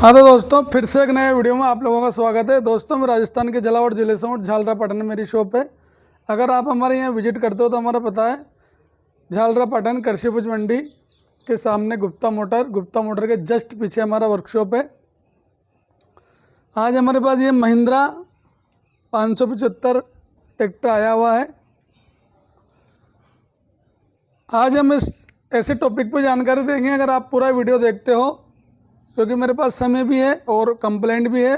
हाँ तो दोस्तों, फिर से एक नए वीडियो में आप लोगों का स्वागत है। दोस्तों, मैं राजस्थान के जलावर जिले से हूँ। झालरा पाटन में मेरी शॉप है। अगर आप हमारे यहाँ विजिट करते हो तो हमारा पता है झालरा पाटन कृषि उपज मंडी के सामने गुप्ता मोटर के जस्ट पीछे हमारा वर्कशॉप है। आज हमारे पास ये महिंद्रा 575 ट्रैक्टर आया हुआ है। आज हम इस ऐसे टॉपिक पर जानकारी देंगे, अगर आप पूरा वीडियो देखते हो, क्योंकि मेरे पास समय भी है और कंप्लेंट भी है,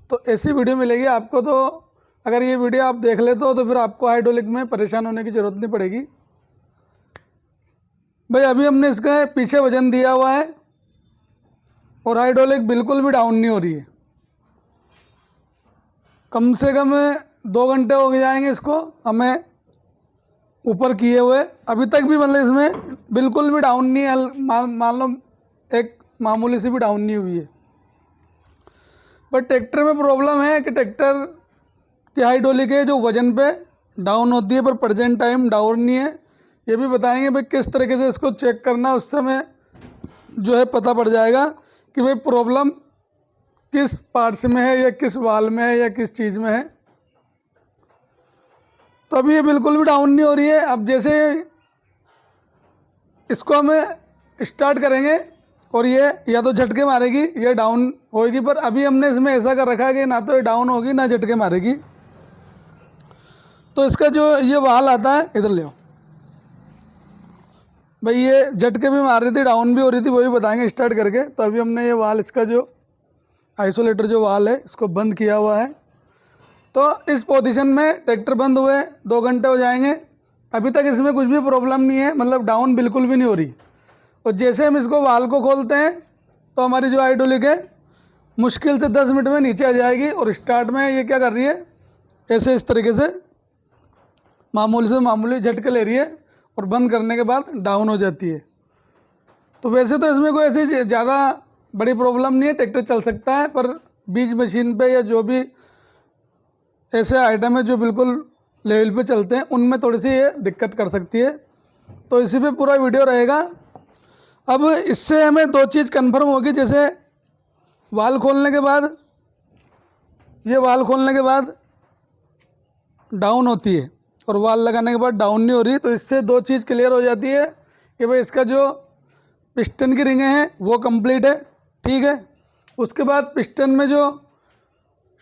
तो ऐसी वीडियो मिलेगी आपको। तो अगर ये वीडियो आप देख लेते हो तो फिर आपको हाइड्रोलिक में परेशान होने की ज़रूरत नहीं पड़ेगी। भाई, अभी हमने इसका पीछे वजन दिया हुआ है और हाइड्रोलिक बिल्कुल भी डाउन नहीं हो रही है। कम से कम 2 घंटे हो जाएंगे इसको हमें ऊपर किए हुए, अभी तक भी मतलब इसमें बिल्कुल भी डाउन नहीं है। मान लो एक मामूली सी भी डाउन नहीं हुई है। पर ट्रैक्टर में प्रॉब्लम है कि ट्रैक्टर की हाइड्रोलिक है जो वजन पे डाउन होती है, पर प्रेजेंट टाइम डाउन नहीं है। ये भी बताएंगे भाई किस तरीके से इसको चेक करना, उस समय जो है पता पड़ जाएगा कि भाई प्रॉब्लम किस पार्ट्स में है, या किस वाल में है, या किस चीज़ में है। तो अभी ये बिल्कुल भी डाउन नहीं हो रही है। अब जैसे इसको हमें स्टार्ट करेंगे और ये या तो झटके मारेगी या डाउन होएगी, पर अभी हमने इसमें ऐसा कर रखा है कि ना तो ये डाउन होगी ना झटके मारेगी। तो इसका जो ये वाल आता है, इधर ले आओ भाई, ये झटके भी मार रही थी, डाउन भी हो रही थी, वो भी बताएंगे स्टार्ट करके। तो अभी हमने ये वाल, इसका जो आइसोलेटर जो वाल है, इसको बंद किया हुआ है। तो इस पोजीशन में ट्रैक्टर बंद हुए 2 घंटे हो जाएंगे, अभी तक इसमें कुछ भी प्रॉब्लम नहीं है, मतलब डाउन बिल्कुल भी नहीं हो रही। और जैसे हम इसको वाल को खोलते हैं तो हमारी जो हाइड्रोलिक है मुश्किल से 10 मिनट में नीचे आ जाएगी। और स्टार्ट में ये क्या कर रही है, ऐसे इस तरीके से मामूली झटके ले रही है और बंद करने के बाद डाउन हो जाती है। तो वैसे तो इसमें कोई ऐसी ज़्यादा बड़ी प्रॉब्लम नहीं है, ट्रैक्टर चल सकता है। पर बीज मशीन पे या जो भी ऐसे आइटम है जो बिल्कुल लेवल पे चलते हैं, उनमें थोड़ी सी ये दिक्कत कर सकती है। तो इसी पे पूरा वीडियो रहेगा। अब इससे हमें 2 चीज़ कंफर्म होगी, जैसे वाल खोलने के बाद, ये वाल खोलने के बाद डाउन होती है और वाल लगाने के बाद डाउन नहीं हो रही। तो इससे 2 चीज़ क्लियर हो जाती है कि भाई इसका जो पिस्टन की रिंगें हैं वो कंप्लीट है, ठीक है। उसके बाद पिस्टन में जो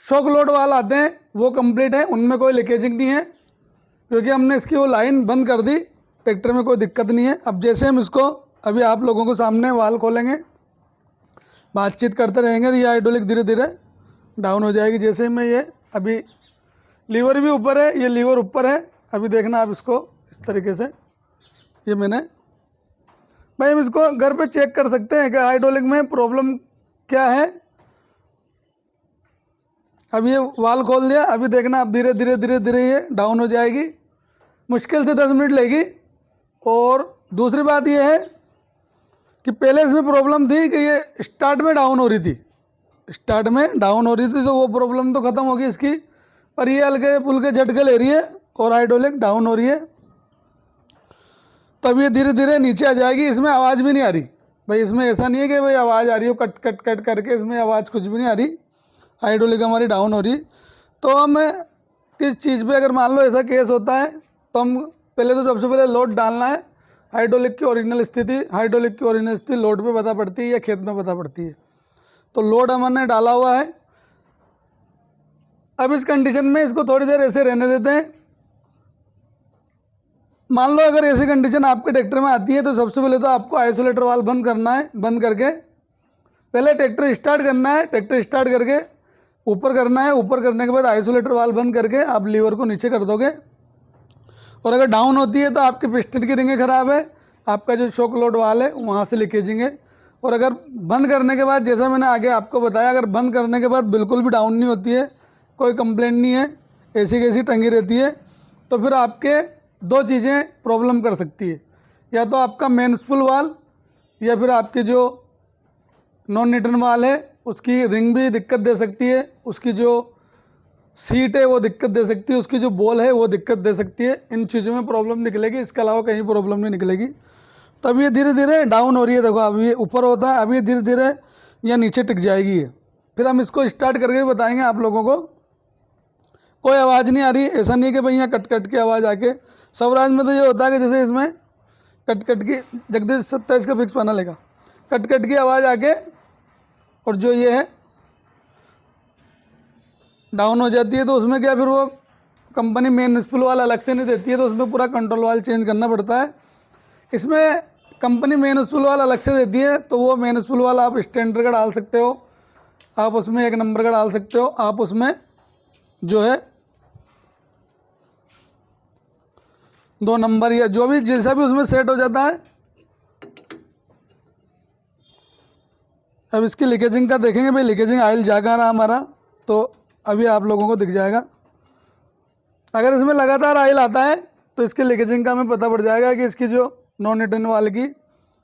शॉक लोड वाल आते हैं वो कंप्लीट है, उनमें कोई लीकेजिंग नहीं है, क्योंकि हमने इसकी वो लाइन बंद कर दी, ट्रैक्टर में कोई दिक्कत नहीं है। अब जैसे हम इसको अभी आप लोगों को सामने वाल खोलेंगे, बातचीत करते रहेंगे, ये हाइड्रोलिक धीरे धीरे डाउन हो जाएगी। जैसे मैं ये अभी लीवर भी ऊपर है, ये लीवर ऊपर है, अभी देखना आप इसको इस तरीके से। ये मैंने भाई, हम इसको घर पे चेक कर सकते हैं कि हाइड्रोलिक में प्रॉब्लम क्या है। अब ये वाल खोल दिया, अभी देखना आप धीरे धीरे ये डाउन हो जाएगी, मुश्किल से 10 मिनट लेगी। और दूसरी बात ये है कि पहले इसमें प्रॉब्लम थी कि ये स्टार्ट में डाउन हो रही थी, तो वो प्रॉब्लम तो ख़त्म होगी इसकी। पर ये हल्के फुल्के झटके ले रही है और हाइड्रोलिक डाउन हो रही है। तब ये धीरे धीरे नीचे आ जाएगी। इसमें आवाज़ भी नहीं आ रही भाई, इसमें ऐसा नहीं है कि भाई आवाज़ आ रही हो कट कट कट करके, इसमें आवाज़ कुछ भी नहीं आ रही। हाइड्रोलिक हमारी डाउन हो रही। तो हम किस चीज़ पे, अगर मान लो ऐसा केस होता है, तो हम पहले तो सबसे पहले लोड डालना है। हाइड्रोलिक की ओरिजिनल स्थिति लोड पे पता पड़ती है या खेत में पता पड़ती है। तो लोड हमने डाला हुआ है। अब इस कंडीशन में इसको थोड़ी देर ऐसे रहने देते हैं। मान लो अगर ऐसी कंडीशन आपके ट्रैक्टर में आती है, तो सबसे पहले तो आपको आइसोलेटर वाल्व बंद करना है। बंद करके पहले ट्रैक्टर स्टार्ट करना है, ट्रैक्टर स्टार्ट करके ऊपर करना है। ऊपर करने के बाद आइसोलेटर वाल्व बंद करके आप लीवर को नीचे कर दोगे। और अगर डाउन होती है तो आपकी पिस्टन की रिंगें ख़राब है, आपका जो शॉक लोड वाल है वहाँ से लीकेजिंग है। और अगर बंद करने के बाद, जैसा मैंने आगे आपको बताया, अगर बंद करने के बाद बिल्कुल भी डाउन नहीं होती है, कोई कंप्लेंट नहीं है, ऐसी कैसी टंगी रहती है, तो फिर आपके 2 चीज़ें प्रॉब्लम कर सकती है। या तो आपका मेन स्पूल वाल, या फिर आपकी जो नॉन न्यूट्रन वाल है उसकी रिंग भी दिक्कत दे सकती है, उसकी जो सीट है वो दिक्कत दे सकती है, उसकी जो बॉल है वो दिक्कत दे सकती है। इन चीज़ों में प्रॉब्लम निकलेगी, इसके अलावा कहीं प्रॉब्लम नहीं निकलेगी। तो अब ये धीरे धीरे डाउन हो रही है। देखो, अभी ये ऊपर होता है, अभी धीरे धीरे या नीचे टिक जाएगी ये। फिर हम इसको स्टार्ट करके भी बताएंगे आप लोगों को। कोई आवाज़ नहीं आ रही, ऐसा नहीं है कि भाई यहाँ कट कट की आवाज़ आके। स्वराज में तो ये होता है कि जैसे इसमें कट कट की, जगदीश 27 का फिक्स पाना लेगा, कट कट की आवाज़ आके और जो ये है डाउन हो जाती है। तो उसमें क्या, फिर वो कंपनी मेन स्पूल वाला अलग से नहीं देती है, तो उसमें पूरा कंट्रोल वाल चेंज करना पड़ता है। इसमें कंपनी मेन स्पूल वाला अलग से देती है, तो वो मेन स्पूल वाला आप स्टैंडर्ड का डाल सकते हो, आप उसमें 1 नंबर का डाल सकते हो, आप उसमें जो है 2 नंबर या जो भी जैसा भी उसमें सेट हो जाता है। अब इसकी लीकेजिंग का देखेंगे भाई, लीकेजिंग आयल जा कहाँ रहा हमारा, तो अभी आप लोगों को दिख जाएगा। अगर इसमें लगातार आयल आता है तो इसकी लीकेजिंग का हमें पता पड़ जाएगा कि इसकी जो नॉन रिटर्न वाल की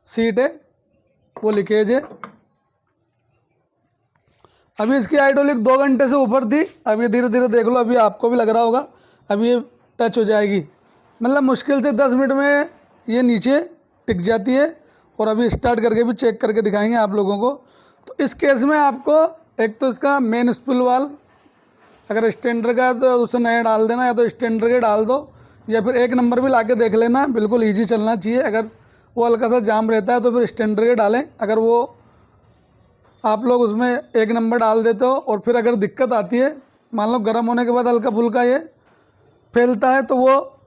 सीट है वो लीकेज है। अभी इसकी हाइड्रोलिक 2 घंटे से ऊपर थी, अभी धीरे धीरे देख लो, अभी आपको भी लग रहा होगा अभी ये टच हो जाएगी, मतलब मुश्किल से 10 मिनट में ये नीचे टिक जाती है। और अभी स्टार्ट करके भी चेक करके दिखाएंगे आप लोगों को। तो इस केस में आपको एक तो इसका मेन स्पूल वाल अगर स्टैंडर्ड का है तो उसे नया डाल देना, या तो स्टैंडर्ड के डाल दो, या फिर 1 नंबर भी ला के देख लेना, बिल्कुल ईजी चलना चाहिए। अगर वो हल्का सा जाम रहता है तो फिर स्टैंडर्ड के डालें। अगर वो आप लोग उसमें 1 नंबर डाल देते हो और फिर अगर दिक्कत आती है, मान लो गर्म होने के बाद हल्का फुल्का ये फैलता है, तो वो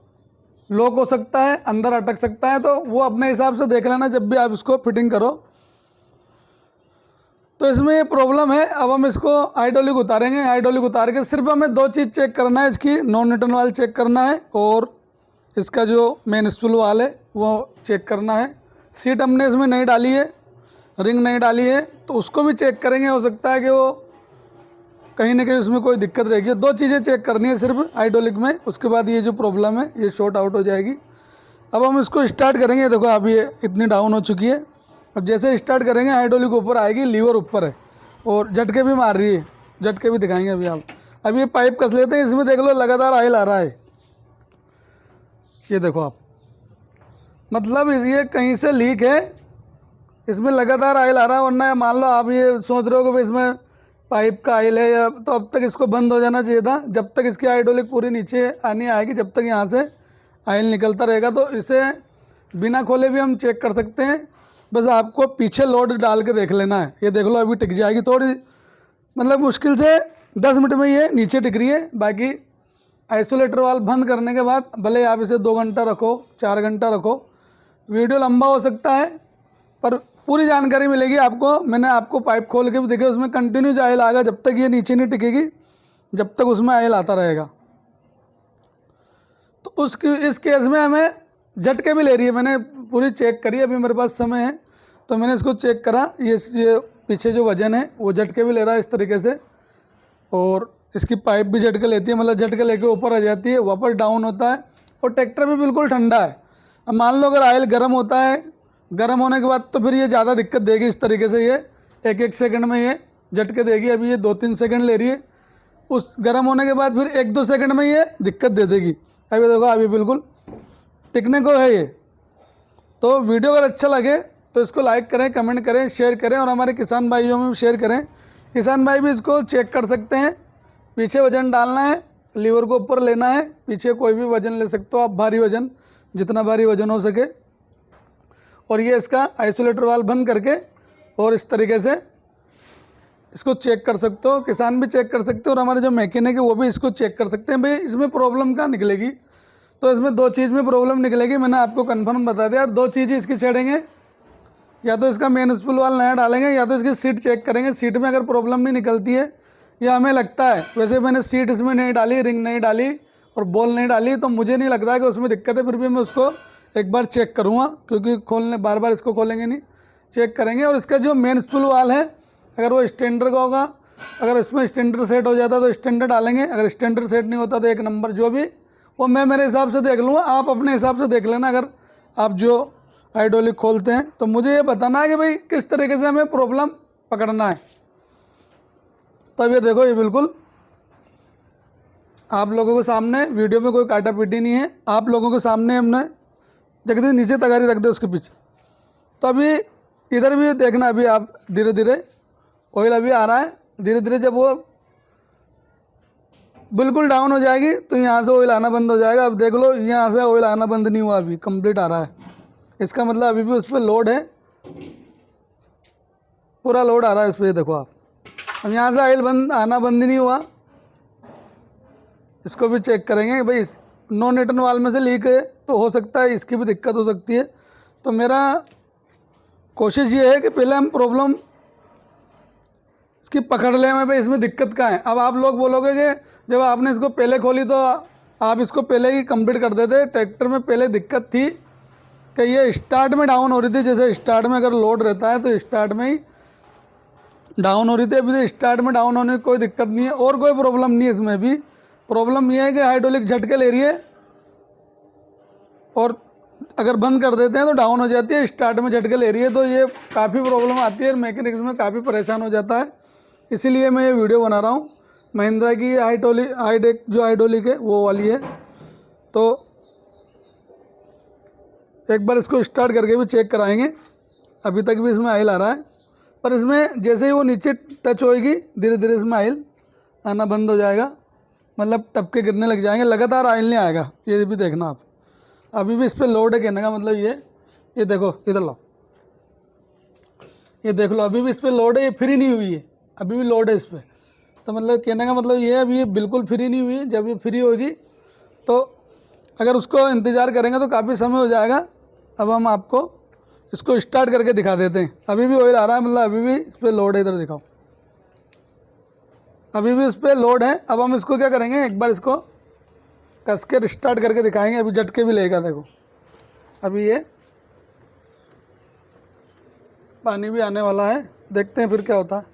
लॉक हो सकता है, अंदर अटक सकता है, तो वो अपने हिसाब से देख लेना जब भी आप इसको फिटिंग करो। तो इसमें ये प्रॉब्लम है। अब हम इसको हाइड्रोलिक उतारेंगे, हाइड्रोलिक उतार के सिर्फ हमें 2 चीज़ चेक करना है, इसकी नॉन रिटर्न वाल चेक करना है और इसका जो मेन स्पूल वाल है वो चेक करना है। सीट हमने इसमें नहीं डाली है, रिंग नहीं डाली है, तो उसको भी चेक करेंगे। हो सकता है कि वो कहीं ना कहीं उसमें कोई दिक्कत रहेगी। 2 चीज़ें चेक करनी है सिर्फ हाइड्रोलिक में, उसके बाद ये जो प्रॉब्लम है ये शॉर्ट आउट हो जाएगी। अब हम इसको स्टार्ट करेंगे, देखो अभी ये इतनी डाउन हो चुकी है। अब जैसे स्टार्ट करेंगे हाइड्रोलिक ऊपर आएगी, लीवर ऊपर है और झटके भी मार रही है, झटके भी दिखाएंगे अभी आप। अभी ये पाइप कस लेते हैं, इसमें देख लो लगातार ऑयल आ रहा है, ये देखो आप, मतलब ये कहीं से लीक है, इसमें लगातार ऑयल आ रहा है। वरना मान लो आप ये सोच रहे हो कि भाई इसमें पाइप का ऑयल है, या तो अब तक इसको बंद हो जाना चाहिए था। जब तक इसकी हाइड्रोलिक पूरी नीचे आनी आएगी, जब तक यहाँ से ऑयल निकलता रहेगा। तो इसे बिना खोले भी हम चेक कर सकते हैं, बस आपको पीछे लोड डाल के देख लेना है। ये देख लो अभी टिक जाएगी थोड़ी, मतलब मुश्किल से 10 मिनट में ये नीचे टिक रही है। बाकी आइसोलेटर वाल्व बंद करने के बाद भले आप इसे 2 घंटा रखो, 4 घंटा रखो, वीडियो लंबा हो सकता है पर पूरी जानकारी मिलेगी आपको। मैंने आपको पाइप खोल के भी देखे, उसमें कंटिन्यू ऑयल आएगा जब तक ये नीचे नहीं टिकेगी, जब तक उसमें ऑयल आता रहेगा। तो इस केस में हमें झटके भी ले रही है, मैंने पूरी चेक करी, अभी मेरे पास समय है तो मैंने इसको चेक करा। ये पीछे जो वजन है वो झटके भी ले रहा है इस तरीके से, और इसकी पाइप भी झटके लेती है, मतलब झटके लेके ऊपर आ जाती है, वापस डाउन होता है। और ट्रैक्टर भी बिल्कुल ठंडा है। अब मान लो अगर ऑयल गर्म होता है, गर्म होने के बाद तो फिर ये ज़्यादा दिक्कत देगी। इस तरीके से ये 1-1 सेकंड में ये झटके देगी। अभी ये 2-3 सेकंड ले रही है, उस गर्म होने के बाद फिर 1-2 सेकंड में ये दिक्कत दे देगी। अभी देखो अभी बिल्कुल टिकने को है ये। तो वीडियो अगर अच्छा लगे तो इसको लाइक करें, कमेंट करें, शेयर करें, और हमारे किसान भाइयों में भी शेयर करें। किसान भाई भी इसको चेक कर सकते हैं। पीछे वजन डालना है, लीवर को ऊपर लेना है, पीछे कोई भी वजन ले सकते हो आप, भारी वजन, जितना भारी वजन हो सके। और ये इसका आइसोलेटर वाल्व बंद करके और इस तरीके से इसको चेक कर सकते हो। किसान भी चेक कर सकते हो और हमारे जो मैकेनिक है वो भी इसको चेक कर सकते हैं। भाई इसमें प्रॉब्लम क्या निकलेगी, तो इसमें 2 चीज़ में प्रॉब्लम निकलेगी। मैंने आपको कंफर्म बता दिया। 2 चीज़ें इसकी छेड़ेंगे, या तो इसका मेन स्पूल वाल नया डालेंगे, या तो इसकी सीट चेक करेंगे। सीट में अगर प्रॉब्लम नहीं निकलती है या हमें लगता है, वैसे मैंने सीट इसमें नहीं डाली, रिंग नहीं डाली और बॉल नहीं डाली, तो मुझे नहीं लग रहा है कि उसमें दिक्कत है। फिर भी मैं उसको एक बार चेक करूँगा, क्योंकि खोलने बार बार इसको खोलेंगे नहीं, चेक करेंगे। और इसका जो मेन स्पूल वाल है अगर वो स्टैंडर्ड का होगा, अगर इसमें स्टैंडर्ड सेट हो जाता तो स्टैंडर्ड डालेंगे, अगर स्टैंडर्ड सेट नहीं होता तो 1 नंबर जो भी वो मैं मेरे हिसाब से देख लूँगा, आप अपने हिसाब से देख लेना। अगर आप जो हाइड्रोलिक खोलते हैं तो मुझे ये बताना है कि भाई किस तरीके से हमें प्रॉब्लम पकड़ना है। तो अब ये देखो, ये बिल्कुल आप लोगों के सामने, वीडियो में कोई काटा पीटी नहीं है, आप लोगों के सामने हमने जगह नीचे तगारी रख दे उसके पीछे। तो अभी इधर भी देखना, अभी आप धीरे धीरे ऑयल अभी आ रहा है। धीरे धीरे जब वो बिल्कुल डाउन हो जाएगी तो यहाँ से ऑयल आना बंद हो जाएगा। अब देख लो यहाँ से ऑयल आना बंद नहीं हुआ, अभी कंप्लीट आ रहा है। इसका मतलब अभी भी उस पर लोड है, पूरा लोड आ रहा है इस पर। देखो आप, अब यहाँ से ऑयल आना बंद नहीं हुआ। इसको भी चेक करेंगे भाई, नॉन रिटर्न वाल में से लीक है तो हो सकता है इसकी भी दिक्कत हो सकती है। तो मेरा कोशिश ये है कि पहले हम प्रॉब्लम इसकी पकड़ लें, मैं भाई इसमें दिक्कत कहाँ है। अब आप लोग बोलोगे कि जब आपने इसको पहले खोली तो आप इसको पहले ही कंप्लीट कर देते। ट्रैक्टर में पहले दिक्कत थी कि ये स्टार्ट में डाउन हो रही थी। जैसे स्टार्ट में अगर लोड रहता है तो स्टार्ट में ही डाउन हो रही थी। अभी तो स्टार्ट में डाउन होने की कोई दिक्कत नहीं है और कोई प्रॉब्लम नहीं है इसमें भी। प्रॉब्लम ये है कि हाइड्रोलिक झटके ले रही है और अगर बंद कर देते हैं तो डाउन हो जाती है। स्टार्ट में झटके ले रही है तो ये काफ़ी प्रॉब्लम आती है, मैकेनिक्स में काफ़ी परेशान हो जाता है। इसीलिए मैं ये वीडियो बना रहा हूँ। महिंद्रा की हाईडेक जो हाइड्रोलिक है वो वाली है। तो एक बार इसको स्टार्ट करके भी चेक कराएंगे। अभी तक भी इसमें ऑयल आ रहा है, पर इसमें जैसे ही वो नीचे टच होएगी धीरे धीरे इसमें ऑयल आना बंद हो जाएगा, मतलब टपके गिरने लग जाएंगे। लगातार ऑयल नहीं आएगा, ये भी देखना आप। अभी भी इस पर लोड है, कहने का मतलब ये देखो, इधर लो, ये देख लो, अभी भी इस पर लोड है। ये फ्री नहीं हुई है, अभी भी लोड है इस पर। तो मतलब कहने का मतलब ये है, अभी ये बिल्कुल फ्री नहीं हुई है। जब ये फ्री होगी तो अगर उसको इंतज़ार करेंगे तो काफ़ी समय हो जाएगा। अब हम आपको इसको स्टार्ट करके दिखा देते हैं। अभी भी ऑयल आ रहा है, मतलब अभी भी इस पर लोड है। इधर दिखाओ, अभी भी इस पर लोड है। अब हम इसको क्या करेंगे, एक बार इसको कस के स्टार्ट करके दिखाएंगे। अभी झटके भी लेगा, देखो अभी ये पानी भी आने वाला है। देखते हैं फिर क्या होता है।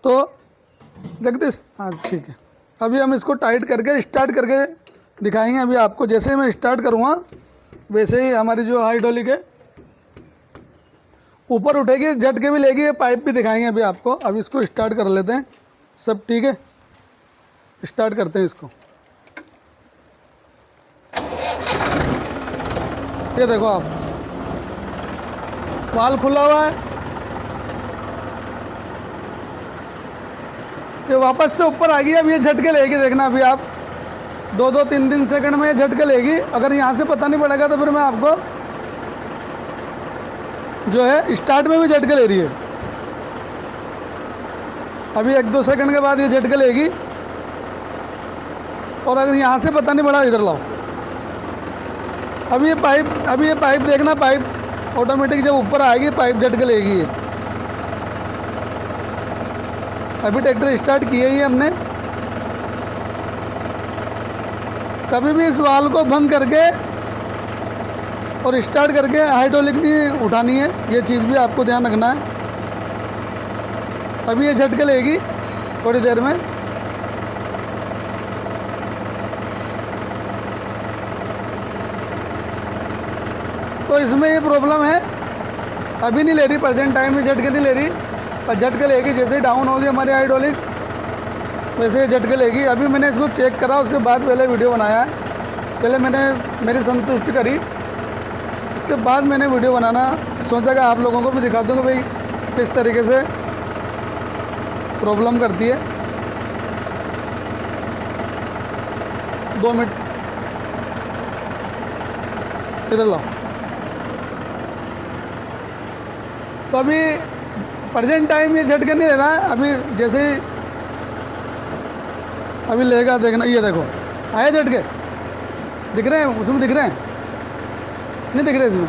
तो जगदीश, हाँ ठीक है। अभी हम इसको टाइट करके स्टार्ट करके दिखाएंगे। अभी आपको जैसे ही मैं स्टार्ट करूँगा वैसे ही हमारी जो हाइड्रोलिक है ऊपर उठेगी, झटके भी लेगी। ये पाइप भी दिखाएंगे अभी आपको। अभी इसको स्टार्ट कर लेते हैं, सब ठीक है। स्टार्ट करते हैं इसको। ये देखो आप, वाल्व खुला हुआ है। ये वापस से ऊपर आ गई। अब ये झटके लेगी, देखना अभी आप। 2-3 सेकंड में ये झटके लेगी। अगर यहाँ से पता नहीं पड़ेगा तो फिर मैं आपको जो है स्टार्ट में भी झटके ले रही है। अभी 1-2 सेकंड के बाद ये झटके लेगी। और अगर यहाँ से पता नहीं पड़ा, इधर लाओ। अभी ये पाइप देखना, पाइप ऑटोमेटिक जब ऊपर आएगी पाइप झटके लेगी ये। अभी ट्रैक्टर स्टार्ट किया ही है हमने। कभी भी इस वाल्व को बंद करके और स्टार्ट करके हाइड्रोलिक नहीं उठानी है, ये चीज़ भी आपको ध्यान रखना है। अभी ये झटके लेगी थोड़ी देर में। तो इसमें ये प्रॉब्लम है, अभी नहीं ले रही, प्रेजेंट टाइम में झटके नहीं ले रही। पर झटके लेगी जैसे ही डाउन होगी हमारी हाइड्रोलिक, वैसे ही झटके लेगी। अभी मैंने इसको चेक करा, उसके बाद पहले वीडियो बनाया है। पहले मैंने मेरी संतुष्टि करी, उसके बाद मैंने वीडियो बनाना सोचा कि आप लोगों को भी दिखा दूँ कि भाई किस तरीके से प्रॉब्लम करती है। 2 मिनट, इधर लाओ। तो अभी प्रेजेंट टाइम ये झटके नहीं ले रहा है। अभी जैसे ही अभी लेगा, देखना, ये देखो आए झटके, दिख रहे हैं उसमें, दिख रहे हैं नहीं दिख रहे इसमें।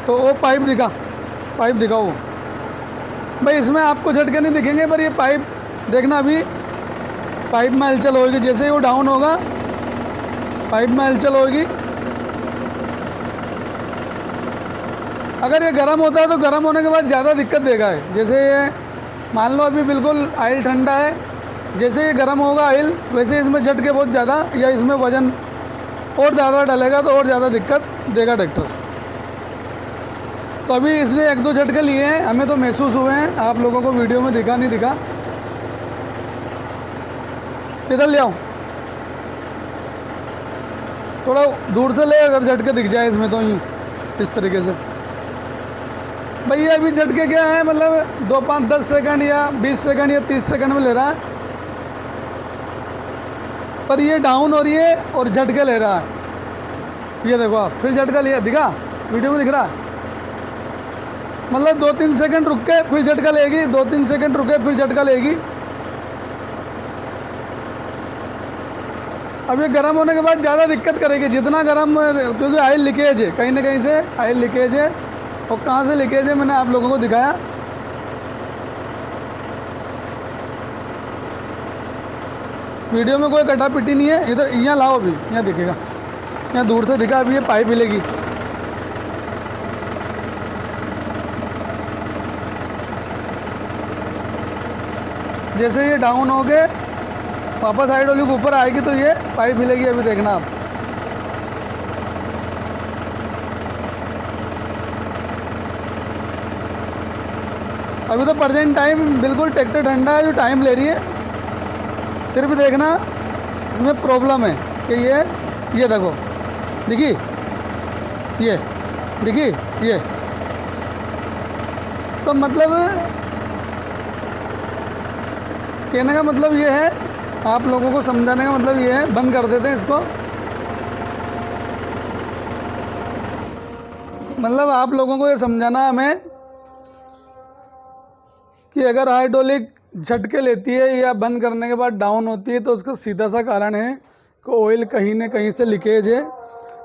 तो वो पाइप दिखाओ वो भाई। इसमें आपको झटके नहीं दिखेंगे, पर ये पाइप देखना। अभी पाइप में हलचल होगी, जैसे ही वो डाउन होगा पाइप में हलचल होगी। अगर ये गर्म होता है तो गर्म होने के बाद ज़्यादा दिक्कत देगा है। जैसे ये मान लो अभी बिल्कुल ऑयल ठंडा है, जैसे ये गर्म होगा ऑयल वैसे इसमें झटके बहुत ज़्यादा, या इसमें वज़न और ज़्यादा डलेगा तो और ज़्यादा दिक्कत देगा ट्रैक्टर। तो अभी इसने 1-2 झटके लिए हैं, हमें तो महसूस हुए हैं, आप लोगों को वीडियो में दिखा नहीं दिखा। इधर ले आओ, थोड़ा दूर से ले, अगर झटके दिख जाए इसमें तो यूँ इस तरीके से। भाई ये अभी झटके क्या है, मतलब 2 5 10 सेकंड या 20 सेकंड या 30 सेकंड में ले रहा है, पर ये डाउन हो रही है और झटके ले रहा है। ये देखो आप, फिर झटका लिया, दिखा वीडियो में दिख रहा है, मतलब 2-3 सेकंड रुक के फिर झटका लेगी, 2-3 सेकंड रुके फिर झटका लेगी। अब ये गर्म होने के बाद ज़्यादा दिक्कत करेगी, जितना गर्म, क्योंकि ऑयल लीकेज है, कहीं ना कहीं से ऑयल लीकेज है। और कहाँ से लीकेज है मैंने आप लोगों को दिखाया। वीडियो में कोई कटा पिटी नहीं है। इधर यहाँ लाओ, अभी यहाँ दिखेगा, यहाँ दूर से दिखा। अभी ये पाइप हिलेगी, जैसे ये डाउन हो गए वापस हाइड्रोलिक ऊपर आएगी तो ये पाइप हिलेगी। अभी देखना आप, अभी तो प्रेजेंट टाइम बिल्कुल ट्रैक्टर ठंडा है, जो टाइम ले रही है, फिर भी देखना इसमें प्रॉब्लम है कि ये देखो, देखी, ये देखी, ये तो मतलब कहने का मतलब ये है, आप लोगों को समझाने का मतलब ये है। बंद कर देते हैं इसको, मतलब आप लोगों को ये समझाना हमें कि अगर हाइड्रोलिक झटके लेती है या बंद करने के बाद डाउन होती है तो उसका सीधा सा कारण है कि ऑयल कहीं न कहीं से लीकेज है।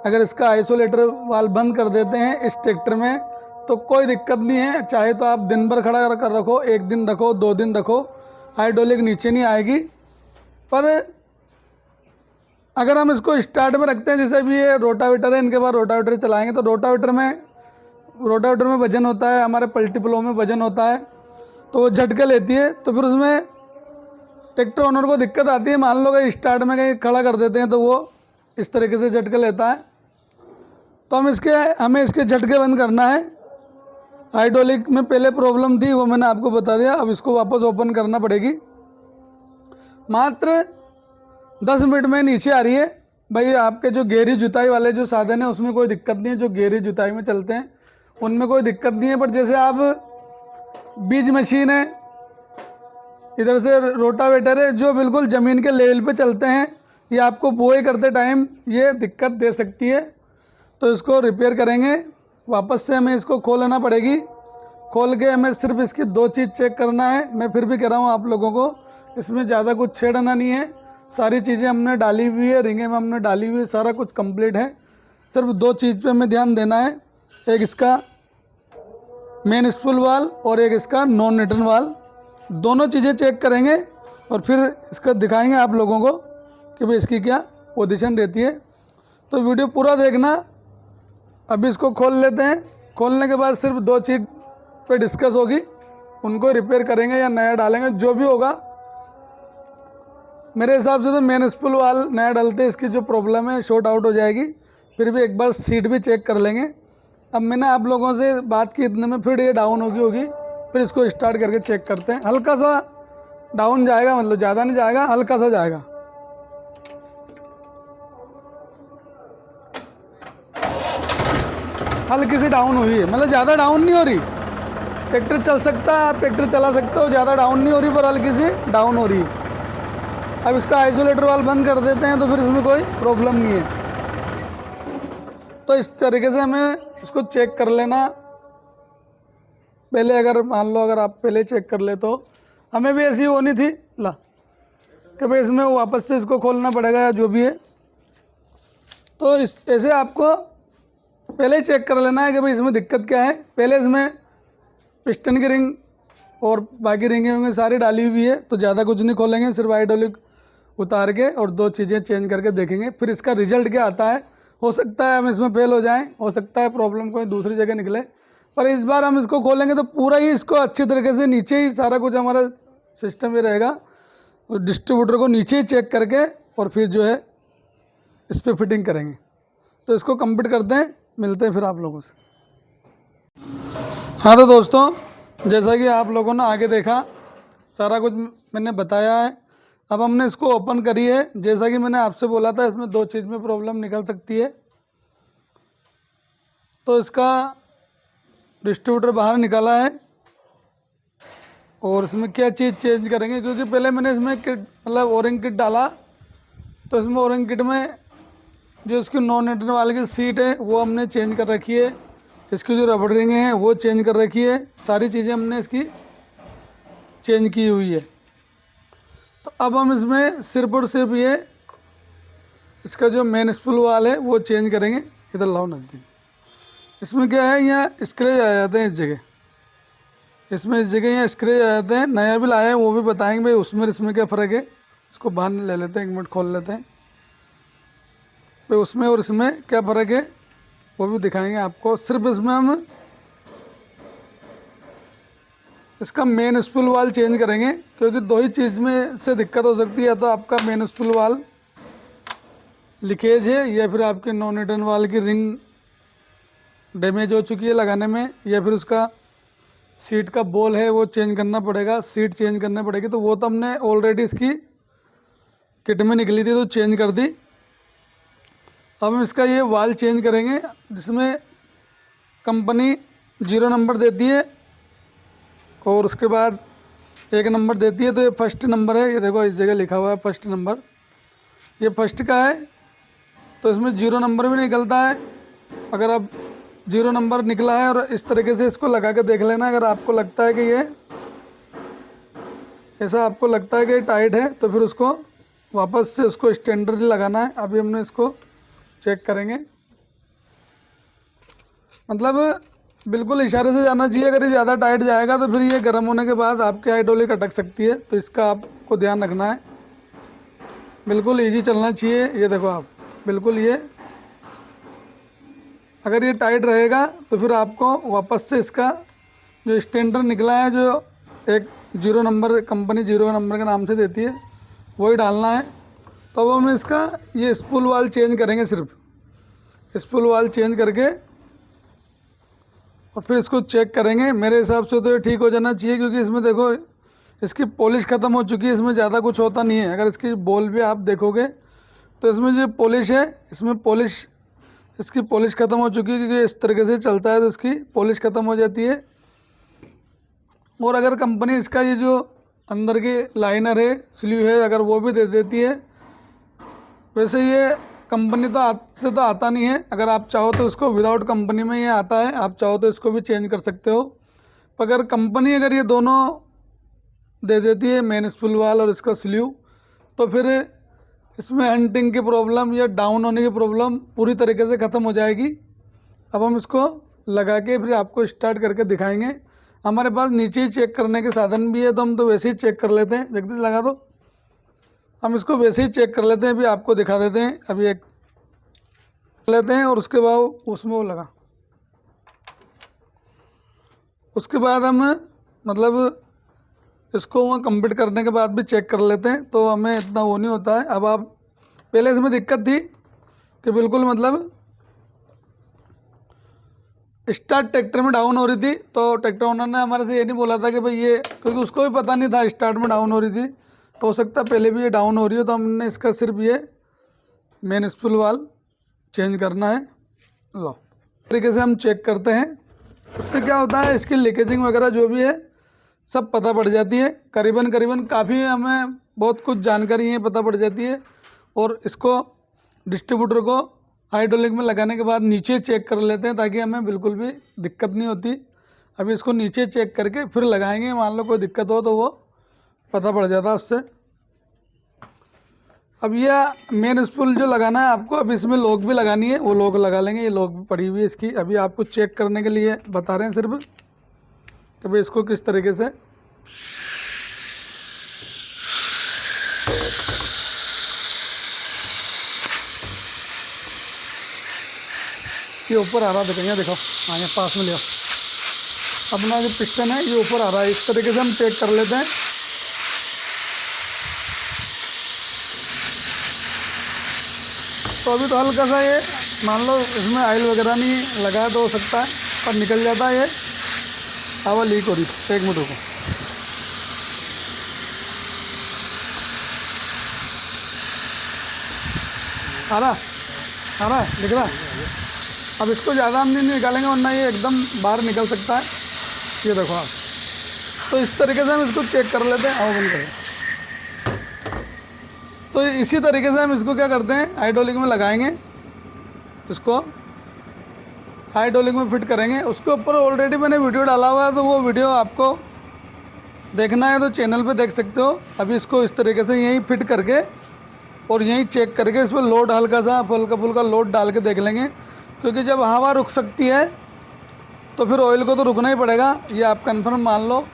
अगर इसका आइसोलेटर वाल्व बंद कर देते हैं इस ट्रैक्टर में तो कोई दिक्कत नहीं है, चाहे तो आप दिन भर खड़ा कर रखो, 1 दिन रखो, 2 दिन रखो, हाइड्रोलिक नीचे नहीं आएगी। पर अगर हम इसको स्टार्ट में रखते हैं, जैसे भी ये रोटावेटर है, इनके बाद रोटावेटर चलाएंगे तो रोटावेटर में वजन होता है, हमारे पल्टीप्लो में वजन होता है, तो वो झटके लेती है। तो फिर उसमें ट्रैक्टर ओनर को दिक्कत आती है। मान लो कि स्टार्ट में कहीं खड़ा कर देते हैं तो वो इस तरीके से झटके लेता है। तो हमें इसके झटके बंद करना है। हाइड्रोलिक में पहले प्रॉब्लम थी, वो मैंने आपको बता दिया। अब इसको वापस ओपन करना पड़ेगी। मात्र 10 मिनट में नीचे आ रही है। भाई आपके जो गहरी जुताई वाले जो साधन है उसमें कोई दिक्कत नहीं है, जो गहरी जुताई में चलते हैं उनमें कोई दिक्कत नहीं है। पर जैसे आप बीज मशीन है, इधर से रोटावेटर है, जो बिल्कुल ज़मीन के लेवल पे चलते हैं, ये आपको बुआई करते टाइम ये दिक्कत दे सकती है। तो इसको रिपेयर करेंगे, वापस से हमें इसको खोल लेना पड़ेगी। खोल के हमें सिर्फ इसकी 2 चीज़ चेक करना है। मैं फिर भी कह रहा हूँ आप लोगों को, इसमें ज़्यादा कुछ छेड़ना नहीं है। सारी चीज़ें हमने डाली हुई है, रिंगे में हमने डाली हुई है, सारा कुछ कंप्लीट है। सिर्फ 2 चीज़ पे हमें ध्यान देना है, एक इसका मेन स्पूल वाल और एक इसका नॉन न्यूट्रन वाल। दोनों चीज़ें चेक करेंगे और फिर इसका दिखाएंगे आप लोगों को कि भाई इसकी क्या पोजीशन रहती है। तो वीडियो पूरा देखना। अभी इसको खोल लेते हैं। खोलने के बाद सिर्फ 2 चीज़ पे डिस्कस होगी, उनको रिपेयर करेंगे या नया डालेंगे, जो भी होगा। मेरे हिसाब से तो मेन स्पूल वाल नया डालते इसकी जो प्रॉब्लम है शॉर्ट आउट हो जाएगी। फिर भी एक बार सीट भी चेक कर लेंगे। अब मैंने आप लोगों से बात की इतने में, फिर ये डाउन होगी, फिर इसको स्टार्ट करके चेक करते हैं। हल्का सा डाउन जाएगा, मतलब ज़्यादा नहीं जाएगा, हल्का सा जाएगा। हल्की सी डाउन हुई है, मतलब ज़्यादा डाउन नहीं हो रही। ट्रैक्टर चल सकता है, आप ट्रैक्टर चला सकते हो, ज़्यादा डाउन नहीं हो रही, पर हल्की सी डाउन हो रही है। अब इसका आइसोलेटर वाल्व बंद कर देते हैं तो फिर इसमें कोई प्रॉब्लम नहीं है। तो इस तरीके से हमें इसको चेक कर लेना पहले। अगर मान लो अगर आप पहले चेक कर ले तो हमें भी ऐसी होनी थी ला कि भाई इसमें वापस से इसको खोलना पड़ेगा या जो भी है। तो ऐसे आपको पहले ही चेक कर लेना है कि भाई इसमें दिक्कत क्या है। पहले इसमें पिस्टन की रिंग और बाकी रिंगें होंगी सारी डाली हुई है, तो ज़्यादा कुछ नहीं खोलेंगे, सिर्फ हाइड्रोलिक उतार के और 2 चीज़ें चेंज करके देखेंगे। फिर इसका रिजल्ट क्या आता है। हो सकता है हम इसमें फेल हो जाएं, हो सकता है प्रॉब्लम कोई दूसरी जगह निकले, पर इस बार हम इसको खोलेंगे तो पूरा ही इसको अच्छी तरीके से नीचे ही सारा कुछ हमारा सिस्टम ही रहेगा। और डिस्ट्रीब्यूटर को नीचे ही चेक करके और फिर जो है इस पर फिटिंग करेंगे। तो इसको कंप्लीट करते हैं, मिलते हैं फिर आप लोगों से। हाँ तो दोस्तों, जैसा कि आप लोगों ने आगे देखा, सारा कुछ मैंने बताया है। अब हमने इसको ओपन करी है। जैसा कि मैंने आपसे बोला था, इसमें 2 चीज़ में प्रॉब्लम निकल सकती है। तो इसका डिस्ट्रीब्यूटर बाहर निकाला है। और इसमें क्या चीज़ चेंज करेंगे, क्योंकि पहले मैंने इसमें किट मतलब ओरिंग किट डाला, तो इसमें ओरिंग किट में जो इसकी नॉन इंटरनल वाले की सीट है वो हमने चेंज कर रखी है, इसकी जो रबड़ रिंग है वो चेंज कर रखी है, सारी चीज़ें हमने इसकी चेंज की हुई है। तो अब हम इसमें सिर्फ और सिर्फ ये इसका जो मेन स्पूल वाल है वो चेंज करेंगे। इधर लाओ नज़दीक। इसमें क्या है, यहाँ स्क्रेच आ जाते हैं इस जगह, इसमें इस जगह यहाँ स्क्रेच आ जाते हैं। नया भी लाया है, वो भी बताएंगे भाई उसमें इसमें क्या फ़र्क है। इसको बाहर ले लेते हैं, 1 मिनट खोल लेते हैं भाई उसमें और इसमें क्या फ़र्क है वो भी दिखाएंगे आपको। सिर्फ इसमें हम इसका मेन स्पूल वाल चेंज करेंगे, क्योंकि दो ही चीज़ में से दिक्कत हो सकती है, या तो आपका मेन स्पूल वाल लीकेज है, या फिर आपके नॉन रिटर्न वाल की रिंग डैमेज हो चुकी है लगाने में, या फिर उसका सीट का बॉल है वो चेंज करना पड़ेगा, सीट चेंज करनी पड़ेगी। तो वो तो हमने ऑलरेडी इसकी किट में निकली थी तो चेंज कर दी। अब हम इसका ये वाल चेंज करेंगे, जिसमें कंपनी 0 नंबर देती है और उसके बाद 1 नंबर देती है। तो ये फर्स्ट नंबर है, ये देखो इस जगह लिखा हुआ है फर्स्ट नंबर, ये फर्स्ट का है। तो इसमें 0 नंबर भी निकलता है। अगर आप 0 नंबर निकला है और इस तरीके से इसको लगा के देख लेना, अगर आपको लगता है कि ये ऐसा आपको लगता है कि टाइट है तो फिर उसको वापस से उसको स्टैंडर्ड लगाना है। अभी हमने इसको चेक करेंगे, मतलब बिल्कुल इशारे से जाना चाहिए। अगर ये ज़्यादा टाइट जाएगा तो फिर ये गर्म होने के बाद आपकी हाइड्रोलिक अटक सकती है, तो इसका आपको ध्यान रखना है। बिल्कुल ईजी चलना चाहिए। ये देखो आप, बिल्कुल ये अगर ये टाइट रहेगा तो फिर आपको वापस से इसका जो स्टैंडर्ड निकला है, जो एक 0 नंबर कंपनी 0 नंबर के नाम से देती है, वही डालना है। तो अब हम इसका ये स्पूल वाल चेंज करेंगे, सिर्फ स्पूल वाल चेंज करके और फिर इसको चेक करेंगे। मेरे हिसाब से तो ये ठीक हो जाना चाहिए, क्योंकि इसमें देखो इसकी पॉलिश ख़त्म हो चुकी है, इसमें ज़्यादा कुछ होता नहीं है। अगर इसकी बॉल भी आप देखोगे तो इसमें जो पॉलिश है, इसमें पॉलिश इसकी पॉलिश ख़त्म हो चुकी है, क्योंकि इस तरीके से चलता है तो इसकी पॉलिश ख़त्म हो जाती है। और अगर कंपनी इसका ये जो अंदर की लाइनर है, स्लीव है, अगर वो भी दे देती है, वैसे ये कंपनी तो से तो आता नहीं है। अगर आप चाहो तो इसको विदाउट कंपनी में ये आता है, आप चाहो तो इसको भी चेंज कर सकते हो। अगर कंपनी अगर ये दोनों दे देती है, मेन स्पूल वाल और इसका स्लीव, तो फिर इसमें हंटिंग की प्रॉब्लम या डाउन होने की प्रॉब्लम पूरी तरीके से ख़त्म हो जाएगी। अब हम इसको लगा के फिर आपको स्टार्ट करके दिखाएंगे। हमारे पास नीचे ही चेक करने के साधन भी है, तो हम तो वैसे ही चेक कर लेते हैं। जगदीश लगा दो, हम इसको वैसे ही चेक कर लेते हैं, अभी आपको दिखा देते हैं। अभी एक लेते हैं और उसके बाद उसमें वो लगा, उसके बाद हम मतलब इसको वहाँ कंप्लीट करने के बाद भी चेक कर लेते हैं, तो हमें इतना वो नहीं होता है। अब आप पहले इसमें दिक्कत थी कि बिल्कुल मतलब स्टार्ट ट्रैक्टर में डाउन हो रही थी, तो ट्रैक्टर ओनर ने हमारे से ये नहीं बोला था कि भाई ये, क्योंकि उसको भी पता नहीं था स्टार्ट में डाउन हो रही थी, तो हो सकता है पहले भी ये डाउन हो रही हो। तो हमने इसका सिर्फ ये मेन स्पूल वाल चेंज करना है। लो तरीके से हम चेक करते हैं, उससे क्या होता है इसकी लीकेजिंग वगैरह जो भी है सब पता पड़ जाती है। करीबन काफ़ी हमें बहुत कुछ जानकारी है पता पड़ जाती है। और इसको डिस्ट्रीब्यूटर को हाइड्रोलिक में लगाने के बाद नीचे चेक कर लेते हैं, ताकि हमें बिल्कुल भी दिक्कत नहीं होती। अभी इसको नीचे चेक करके फिर लगाएंगे, मान लो कोई दिक्कत हो तो वो पता पड़ जाता है उससे। अब यह मेन स्पूल जो लगाना है आपको, अब इसमें लॉक भी लगानी है, वो लॉक लगा लेंगे। ये लॉक भी पड़ी हुई है इसकी, अभी आपको चेक करने के लिए बता रहे हैं सिर्फ कि भाई इसको किस तरीके से ये ऊपर आ रहा है। देखो, देखो हाँ, यहाँ पास में लिया अपना जो पिस्टन है, ये ऊपर आ रहा है। इस तरीके से हम चेक कर लेते हैं। तो अभी तो हल्का सा ये मान लो इसमें ऑयल वगैरह नहीं लगाया तो हो सकता है, पर निकल जाता है ये हवा लीक हो रही। 1 मिनट रुको, आ रहा है, दिख रहा है। अब इसको ज़्यादा हम नहीं निकालेंगे वरना ये एकदम बाहर निकल सकता है। ये देखो आप, तो इस तरीके से हम इसको चेक कर लेते हैं। आओ बंद करें। तो इसी तरीके से हम इसको क्या करते हैं, हाइड्रोलिक में लगाएंगे, इसको हाइड्रोलिक में फिट करेंगे। उसके ऊपर ऑलरेडी मैंने वीडियो डाला हुआ है, तो वो वीडियो आपको देखना है तो चैनल पे देख सकते हो। अभी इसको इस तरीके से यहीं फिट करके और यहीं चेक करके इस पर लोड हल्का सा फुल्का फुल्का लोड डाल के देख लेंगे, क्योंकि जब हवा रुक सकती है तो फिर ऑयल को तो रुकना ही पड़ेगा, ये आप कंफर्म मान लो।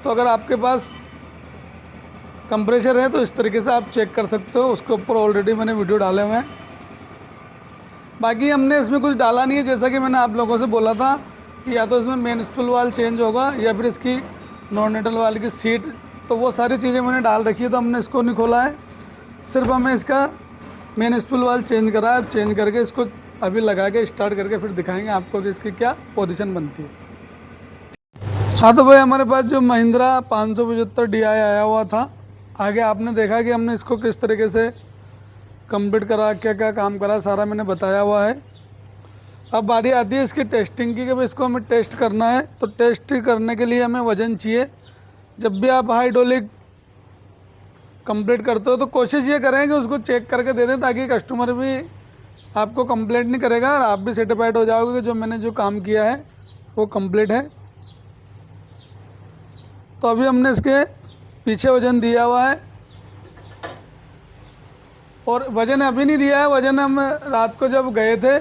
तो अगर आपके पास कंप्रेसर है तो इस तरीके से आप चेक कर सकते हो, उसके ऊपर ऑलरेडी मैंने वीडियो डाले हुए हैं। बाकी हमने इसमें कुछ डाला नहीं है, जैसा कि मैंने आप लोगों से बोला था कि या तो इसमें मेन स्पूल वाल चेंज होगा या फिर इसकी नॉन न्यूट्रल वाल की सीट, तो वो सारी चीज़ें मैंने डाल रखी है, तो हमने इसको नहीं खोला है। सिर्फ हमें इसका मेन स्पूल वाल चेंज करा है। चेंज करके इसको अभी लगा के स्टार्ट करके फिर दिखाएंगे आपको कि इसकी क्या पोजीशन बनती है। हाँ तो भाई, हमारे पास जो महिंद्रा 575 DI आया हुआ था, आगे आपने देखा कि हमने इसको किस तरीके से कंप्लीट करा, क्या क्या काम करा, सारा मैंने बताया हुआ है। अब बारी आती है इसकी टेस्टिंग की, कि भाई इसको हमें टेस्ट करना है। तो टेस्ट करने के लिए हमें वज़न चाहिए। जब भी आप हाइड्रोलिक कंप्लीट करते हो तो कोशिश ये करें कि उसको चेक करके दे दें, ताकि कस्टमर भी आपको कंप्लेंट नहीं करेगा और आप भी सेटिस्फाइड हो जाओगे कि जो मैंने जो काम किया है वो कंप्लीट है। तो अभी हमने इसके पीछे वज़न दिया हुआ है, और वज़न अभी नहीं दिया है। वज़न हम रात को जब गए थे,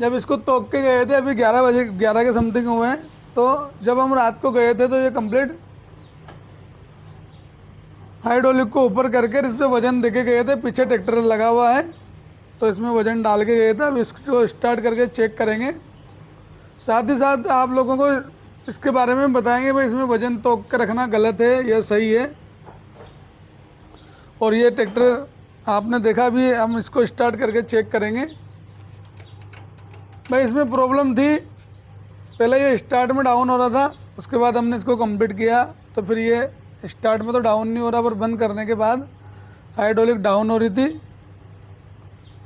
जब इसको तोक के गए थे, अभी 11 बजे 11 के समथिंग हुए हैं, तो जब हम रात को गए थे तो ये कंप्लीट हाइड्रोलिक को ऊपर करके इस पर वज़न दे के गए थे। पीछे ट्रैक्टर लगा हुआ है तो इसमें वज़न डाल के गए थे। अब इसको स्टार्ट करके चेक करेंगे, साथ ही साथ आप लोगों को इसके बारे में बताएंगे भाई इसमें वज़न तोक के रखना गलत है या सही है। और ये ट्रैक्टर आपने देखा भी, हम इसको स्टार्ट करके चेक करेंगे। भाई इसमें प्रॉब्लम थी, पहले ये स्टार्ट में डाउन हो रहा था, उसके बाद हमने इसको कंप्लीट किया तो फिर ये स्टार्ट में तो डाउन नहीं हो रहा, पर बंद करने के बाद हाइड्रोलिक डाउन हो रही थी।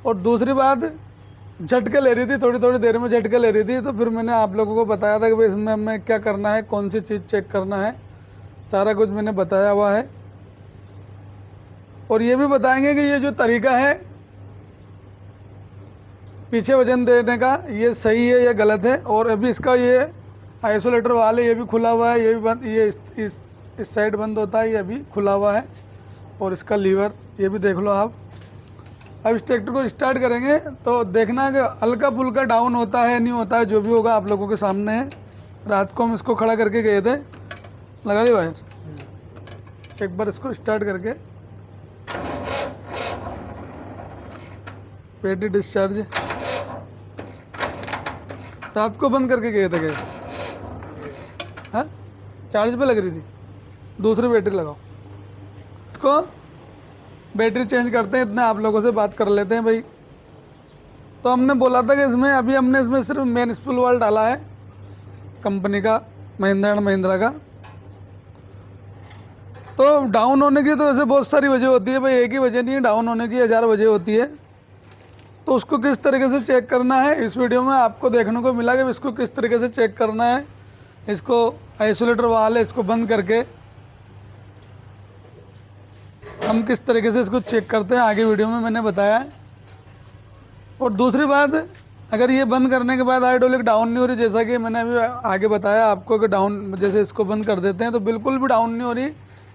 और दूसरी बात, झटके ले रही थी, थोड़ी थोड़ी देर में झटके ले रही थी। तो फिर मैंने आप लोगों को बताया था कि भाई इसमें हमें क्या करना है, कौन सी चीज़ चेक करना है, सारा कुछ मैंने बताया हुआ है। और ये भी बताएंगे कि ये जो तरीका है पीछे वजन देने का, ये सही है या गलत है। और अभी इसका ये आइसोलेटर वाल है, ये भी खुला हुआ है, ये भी बंद, ये इस साइड बंद होता है, ये अभी खुला हुआ है। और इसका लीवर ये भी देख लो आप। अब इस ट्रैक्टर को स्टार्ट करेंगे तो देखना कि हल्का फुल्का डाउन होता है नहीं होता है, जो भी होगा आप लोगों के सामने है। रात को हम इसको खड़ा करके गए थे, लगा ली वायर। एक बार इसको स्टार्ट करके पेटी डिस्चार्ज, रात को बंद करके गए थे गए। हाँ, चार्ज पे लग रही थी, दूसरी बैटरी लगाओ। इसको बैटरी चेंज करते हैं, इतना आप लोगों से बात कर लेते हैं भाई। तो हमने बोला था कि इसमें अभी हमने इसमें सिर्फ मेन स्पूल वाल डाला है कंपनी का, महिंद्रा एंड महिंद्रा का। तो डाउन होने की तो ऐसे बहुत सारी वजह होती है भाई, एक ही वजह नहीं है, डाउन होने की 1000 वजह होती है। तो उसको किस तरीके से चेक करना है, इस वीडियो में आपको देखने को मिला कि इसको किस तरीके से चेक करना है। इसको आइसोलेटर वाल है, इसको बंद करके हम किस तरीके से इसको चेक करते हैं, आगे वीडियो में मैंने बताया है। और दूसरी बात, अगर ये बंद करने के बाद हाइड्रोलिक डाउन नहीं हो रही, जैसा कि मैंने अभी आगे बताया आपको कि डाउन, जैसे इसको बंद कर देते हैं तो बिल्कुल भी डाउन नहीं हो रही,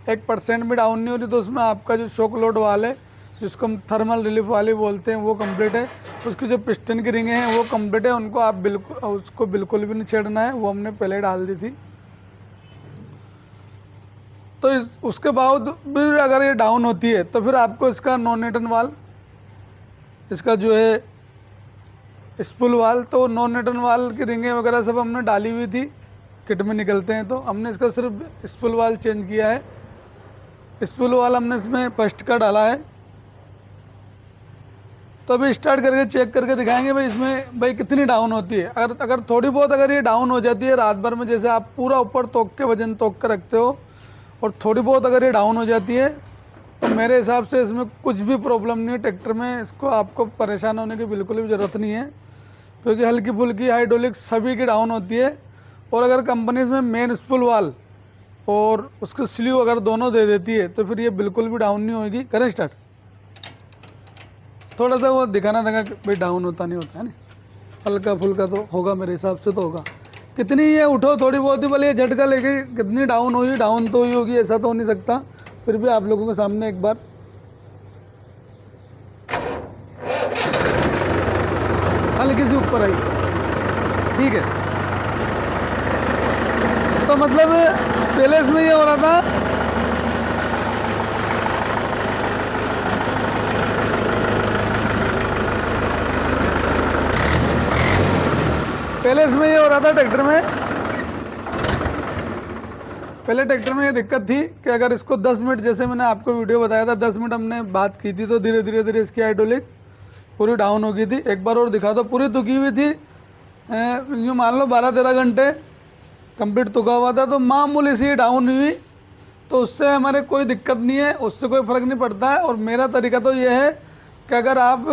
1% भी डाउन नहीं हो रही, तो उसमें आपका जो शॉक लोड वाल है, जिसको हम थर्मल रिलीफ वाली बोलते हैं, वो कंप्लीट है। उसकी जो पिस्टन की रिंगें हैं वो कंप्लीट है, उनको आप उसको बिल्कुल भी नहीं छेड़ना है, वो हमने पहले डाल दी थी। तो उसके बाद भी अगर ये डाउन होती है तो फिर आपको इसका नॉन न्यूटन वाल, इसका जो है स्पूल वाल, तो नॉन न्यूटन वाल की रिंगें वगैरह सब हमने डाली हुई थी, किट में निकलते हैं, तो हमने इसका सिर्फ स्पूल वाल चेंज किया है। स्पूल वाल हमने इसमें फर्स्ट का डाला है। तो अभी स्टार्ट करके चेक करके दिखाएंगे भाई इसमें भाई कितनी डाउन होती है। अगर थोड़ी बहुत अगर ये डाउन हो जाती है रात भर में, जैसे आप पूरा ऊपर तोक के वजन तोक के रखते हो, और थोड़ी बहुत अगर ये डाउन हो जाती है तो मेरे हिसाब से इसमें कुछ भी प्रॉब्लम नहीं है ट्रैक्टर में, इसको आपको परेशान होने की बिल्कुल भी ज़रूरत नहीं है। क्योंकि हल्की फुल्की हाइड्रोलिक सभी की डाउन होती है। और अगर कंपनीज में मेन स्पूल वाल और उसकी स्लीव अगर दोनों दे देती है तो फिर ये बिल्कुल भी डाउन नहीं होगी। करें स्टार्ट। थोड़ा सा वो दिखाना था कि भाई डाउन होता नहीं होता है ना, हल्का फुल्का तो होगा, मेरे हिसाब से तो होगा। कितनी ये उठो थोड़ी बहुत ही, भले ये झटका लेके कितनी डाउन हुई, डाउन तो हुई होगी, ऐसा तो हो नहीं सकता। फिर भी आप लोगों के सामने एक बार हल्की सी ऊपर आई, ठीक है। तो मतलब पहले इसमें ये हो रहा था, पहले इसमें ये हो रहा था ट्रैक्टर में, पहले ट्रैक्टर में ये दिक्कत थी कि अगर इसको 10 मिनट, जैसे मैंने आपको वीडियो बताया था 10 मिनट हमने बात की थी, तो धीरे धीरे धीरे इसकी हाइड्रोलिक पूरी डाउन हो गई थी। एक बार और दिखा दो, पूरी तुकी हुई थी, यूँ मान लो 12-13 घंटे कंप्लीट तुका हुआ था, तो मामूली सी डाउन हुई, तो उससे हमारे कोई दिक्कत नहीं है, उससे कोई फ़र्क नहीं पड़ता है। और मेरा तरीका तो ये है कि अगर आप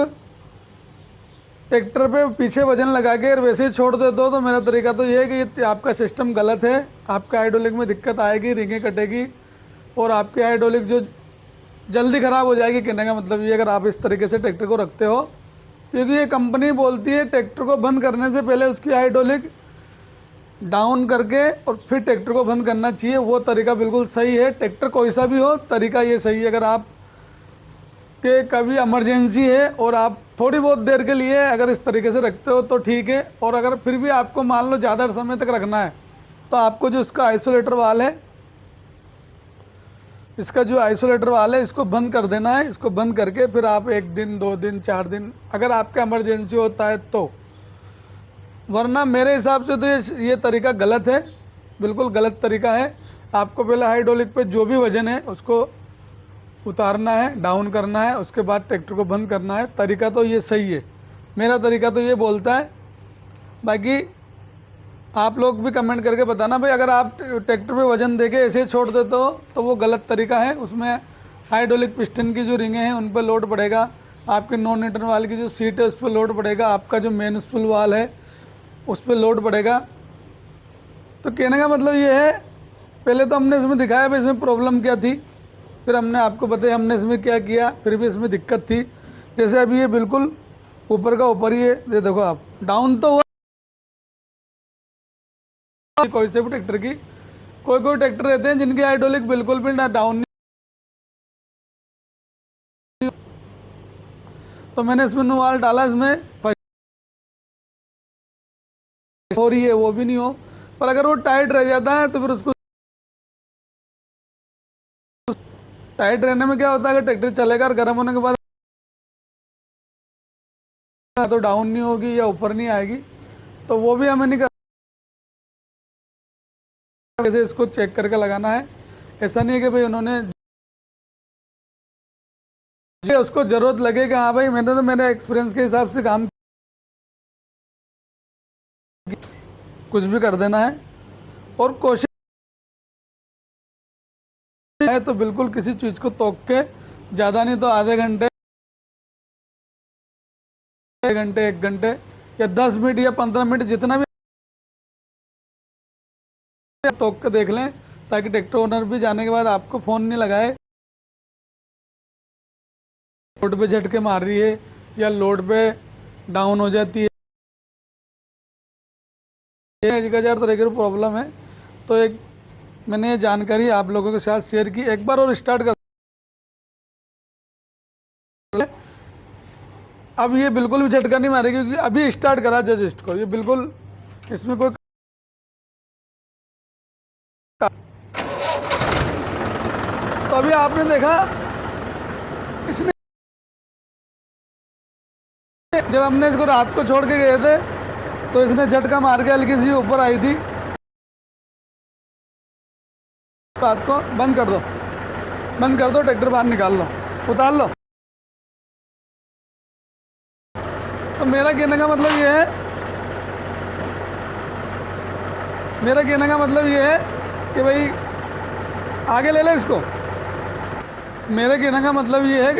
ट्रैक्टर पे पीछे वजन लगा के और वैसे ही छोड़ देते हो, तो मेरा तरीका तो ये है कि ये आपका सिस्टम गलत है, आपका हाइड्रोलिक में दिक्कत आएगी, रिंगें कटेगी और आपकी हाइड्रोलिक जो जल्दी ख़राब हो जाएगी। कहने का मतलब ये, अगर आप इस तरीके से ट्रैक्टर को रखते हो, क्योंकि ये कंपनी बोलती है ट्रैक्टर को बंद करने से पहले उसकी हाइड्रोलिक डाउन करके और फिर ट्रैक्टर को बंद करना चाहिए। वो तरीका बिल्कुल सही है, ट्रैक्टर कोई सा भी हो, तरीका ये सही है। अगर आप के कभी इमरजेंसी है और आप थोड़ी बहुत देर के लिए अगर इस तरीके से रखते हो तो ठीक है, और अगर फिर भी आपको मान लो ज़्यादा समय तक रखना है, तो आपको जो इसका आइसोलेटर वाल है, इसका जो आइसोलेटर वाल है, इसको बंद कर देना है। इसको बंद करके फिर आप 1 दिन 2 दिन 4 दिन अगर आपका इमरजेंसी होता है तो, वरना मेरे हिसाब से तो ये तरीका गलत है, बिल्कुल गलत तरीका है। आपको पहले हाइड्रोलिक पे जो भी वजन है उसको उतारना है, डाउन करना है, उसके बाद ट्रैक्टर को बंद करना है। तरीका तो ये सही है, मेरा तरीका तो ये बोलता है। बाकी आप लोग भी कमेंट करके बताना भाई, अगर आप ट्रैक्टर पे वजन देके ऐसे ही छोड़ देते हो तो वो गलत तरीका है। उसमें हाइड्रोलिक पिस्टन की जो रिंगें हैं उन पर लोड पड़ेगा, आपके नॉन न्यूट्रन वाल की जो सीट है उस पर लोड पड़ेगा, आपका जो मेन स्पूल वाल है उस पर लोड पड़ेगा। तो कहने का मतलब ये है, पहले तो हमने इसमें दिखाया भाई इसमें प्रॉब्लम क्या थी, फिर हमने आपको बताया हमने इसमें क्या किया, फिर भी इसमें दिक्कत थी। जैसे अभी ये बिल्कुल ऊपर का ऊपर ही है, ये देखो आप, डाउन तो हुआ कोई से भी ट्रैक्टर की, कोई कोई ट्रैक्टर रहते हैं जिनकी हाइड्रोलिक बिल्कुल भी ना डाउन नहीं। तो मैंने इसमें नुआल डाला, इसमें हो रही है वो भी नहीं हो, पर अगर वो टाइट रह जाता है तो फिर उसको, टाइट रहने में क्या होता है, अगर ट्रैक्टर चलेगा और गर्म होने के बाद तो डाउन नहीं होगी या ऊपर नहीं आएगी, तो वो भी हमें नहीं कर, वैसे इसको चेक करके लगाना है। ऐसा नहीं है कि भाई उन्होंने उसको ज़रूरत लगे कि हाँ भाई मैंने तो मेरे एक्सपीरियंस के हिसाब से काम, कुछ भी कर देना है। और कोशिश है तो बिल्कुल किसी चीज़ को तोक के, ज़्यादा नहीं तो आधे घंटे, 1 घंटे या 10 मिनट या 15 मिनट जितना भी तोक के देख लें, ताकि ट्रैक्टर ओनर भी जाने के बाद आपको फ़ोन नहीं लगाए लोड पे झटके मार रही है या लोड पे डाउन हो जाती है, एक हज़ार तरह की प्रॉब्लम है। तो एक मैंने ये जानकारी आप लोगों के साथ शेयर की। एक बार और स्टार्ट कर, अब ये बिल्कुल भी झटका नहीं मारेगी क्योंकि अभी स्टार्ट करा जस्ट को, ये बिल्कुल इसमें कोई, तो अभी आपने देखा इसने, जब हमने इसको रात को छोड़ के गए थे तो इसने झटका मार के हल्की सी ऊपर आई थी। रात को बंद कर दो, बंद कर दो, ट्रैक्टर बाहर निकाल लो, उतार लो। तो मेरा कहने का मतलब ये है, मेरा कहने का मतलब ये है कि भाई आगे ले ले इसको। मेरे कहने का मतलब ये है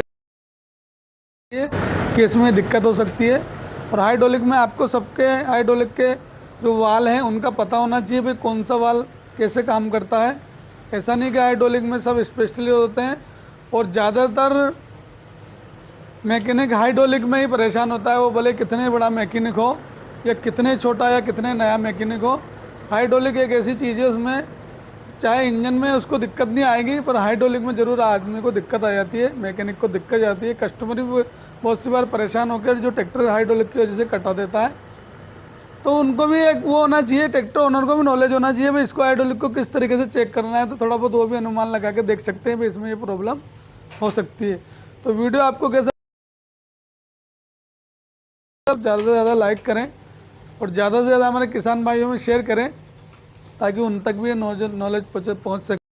कि इसमें दिक्कत हो सकती है, और हाइड्रोलिक में आपको सबके हाइड्रोलिक के जो वाल हैं उनका पता होना चाहिए भाई कौन सा वाल कैसे काम करता है। ऐसा नहीं कि हाइड्रोलिक में सब स्पेशली होते हैं, और ज़्यादातर मैकेनिक हाइड्रोलिक में ही परेशान होता है, वो भले कितने बड़ा मैकेनिक हो या कितने छोटा या कितने नया मैकेनिक हो। हाइड्रोलिक एक ऐसी चीज़ है, उसमें चाहे इंजन में उसको दिक्कत नहीं आएगी, पर हाइड्रोलिक में ज़रूर आदमी को दिक्कत आ जाती है, मैकेनिक को दिक्कत आती है। कस्टमर भी बहुत सी बार परेशान होकर जो ट्रैक्टर हाइड्रोलिक की वजह से कटा देता है। तो उनको भी एक वो होना चाहिए, ट्रैक्टर ओनर को भी नॉलेज होना चाहिए भाई इसको हाइड्रोलिक को किस तरीके से चेक करना है, तो थोड़ा बहुत वो भी अनुमान लगा के देख सकते हैं भाई इसमें ये प्रॉब्लम हो सकती है। तो वीडियो आपको कैसा, ज़्यादा से ज़्यादा लाइक करें और ज़्यादा से ज़्यादा हमारे किसान भाइयों में शेयर करें, ताकि उन तक भी नॉलेज पहुँच सके।